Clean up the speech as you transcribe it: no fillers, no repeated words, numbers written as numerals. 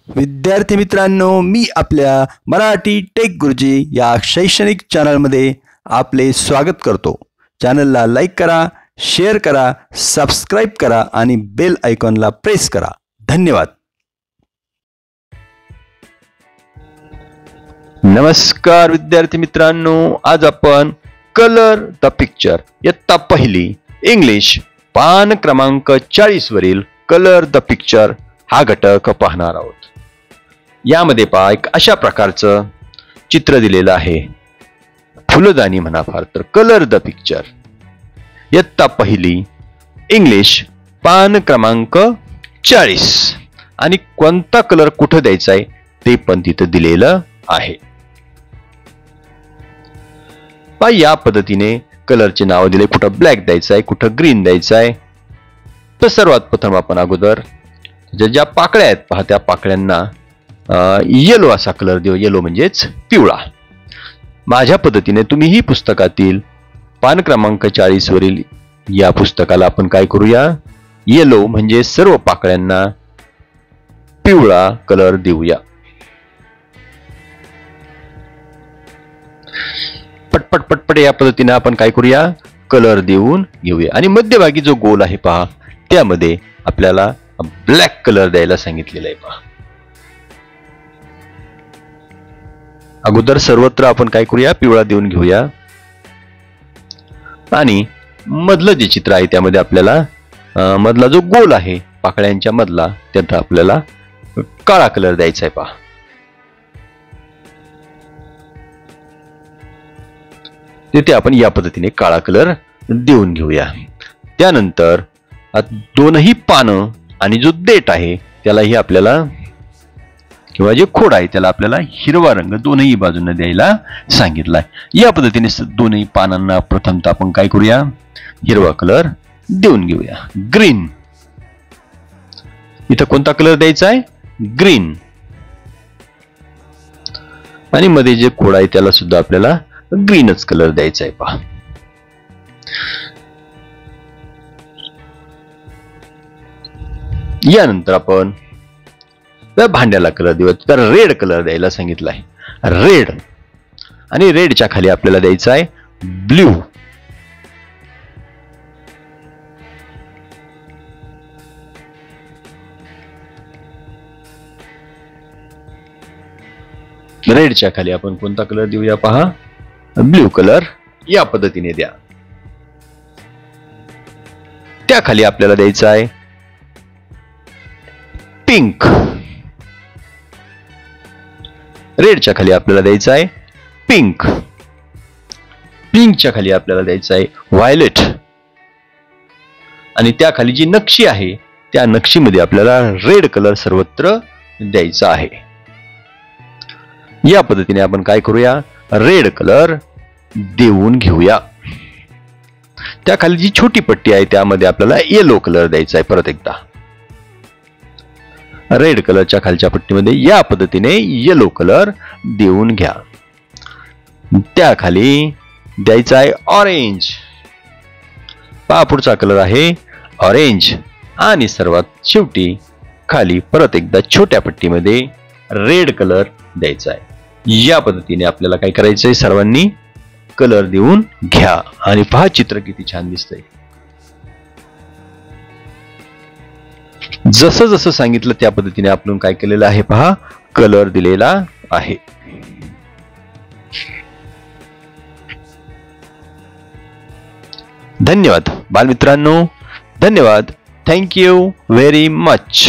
विद्यार्थी मित्रांनो, मी आपल्या मराठी टेक गुरुजी या शैक्षणिक चॅनलमध्ये आपले स्वागत करतो. चॅनलला लाईक करा, शेअर करा, सबस्क्राईब करा आणि बेल आयकॉनला प्रेस करा. धन्यवाद. नमस्कार विद्यार्थी मित्रांनो, आज आपण कलर द पिक्चर इयत्ता पहिली इंग्लिश पान क्रमांक 40 वरील कलर द पिक्चर हा घटक पाहणार आहोत. यामध्ये पहा, एक अशा प्रकारचं चित्र दिलेलं आहे. फुलदाणी म्हणा फार तर. कलर द पिक्चर इयत्ता पहिली इंग्लिश पान क्रमांक 40 आणि कोणता कलर कुठं द्यायचा आहे ते पण तिथं दिलेलं आहे. पहा, या पद्धतीने कलरचे नाव दिले. कुठं ब्लॅक द्यायचं आहे, कुठं ग्रीन द्यायचं आहे. तर सर्वात प्रथम आपण अगोदर ज्या पाकळ्या आहेत पहा, त्या पाकळ्यांना येलो असा कलर देऊ. येलो म्हणजेच पिवळा. माझ्या पद्धतीने तुम्हीही पुस्तकातील पान क्रमांक 40 वरील या पुस्तकाला आपण काय करूया, येलो म्हणजे सर्व पाकळ्यांना पिवळा कलर देऊया. पटपट पटपट या पद्धतीने आपण काय करूया, कलर देऊन घेऊया. आणि मध्यभागी जो गोल आहे पहा, त्यामध्ये आपल्याला ब्लॅक कलर द्यायला सांगितलेला आहे पहा. अगोदर सर्वत्र आपण काय करूया, पिवळा देऊन घेऊया. आणि मधलं जे चित्र आहे त्यामध्ये आपल्याला मधला जो गोल आहे पाकळ्यांच्या मधला, त्यात आपल्याला काळा कलर द्यायचा आहे पहा. तिथे आपण या पद्धतीने काळा कलर देऊन घेऊया. त्यानंतर दोनही पानं आणि जो देठ आहे त्यालाही आपल्याला, किंवा जे खोड आहे त्याला आपल्याला हिरवा रंग दोनही बाजूने द्यायला सांगितलाय. या पद्धतीने दोनही पानांना प्रथमतः आपण काय करूया, हिरवा कलर देऊन घेऊया. ग्रीन. इथं कोणता कलर द्यायचा आहे, ग्रीन. आणि मध्ये जे खोड आहे त्याला सुद्धा आपल्याला ग्रीनच कलर द्यायचा आहे पहा. यानंतर आपण भांड्याला कलर देऊ. तर रेड कलर द्यायला सांगितलाय, रेड. आणि रेडच्या खाली आपल्याला द्यायचा आहे ब्ल्यू. रेडच्या खाली आपण कोणता कलर देऊया पहा, ब्ल्यू कलर. या पद्धतीने द्या. त्या खाली आपल्याला द्यायचा आहे पिंक. रेडच्या खाली आपल्याला द्यायचा आहे पिंक. पिंकच्या खाली आपल्याला द्यायचा आहे व्हायलेट. आणि त्या खाली जी नक्षी आहे त्या नक्षीमध्ये आपल्याला रेड कलर सर्वत्र द्यायचा आहे. या पद्धतीने आपण काय करूया, रेड कलर देऊन घेऊया. त्या खाली जी छोटी पट्टी आहे त्यामध्ये आपल्याला येलो कलर द्यायचा आहे. परत एकदा रेड कलरच्या खालच्या पट्टीमध्ये या पद्धतीने येलो कलर देऊन घ्या. त्या खाली द्यायचा आहे ऑरेंज. पहा, पुढचा कलर आहे ऑरेंज. आणि सर्वात शेवटी खाली परत एकदा छोट्या पट्टीमध्ये रेड कलर द्यायचा आहे. या पद्धतीने आपल्याला काय करायचंय, सर्वांनी कलर देऊन घ्या. आणि पहा, चित्र किती छान दिसतंय. जसं जसं सांगितलं त्या पद्धतीने आपण काय केलेलं आहे पहा, कलर दिलेला आहे. धन्यवाद बालमित्रांनो. धन्यवाद. Thank you very much.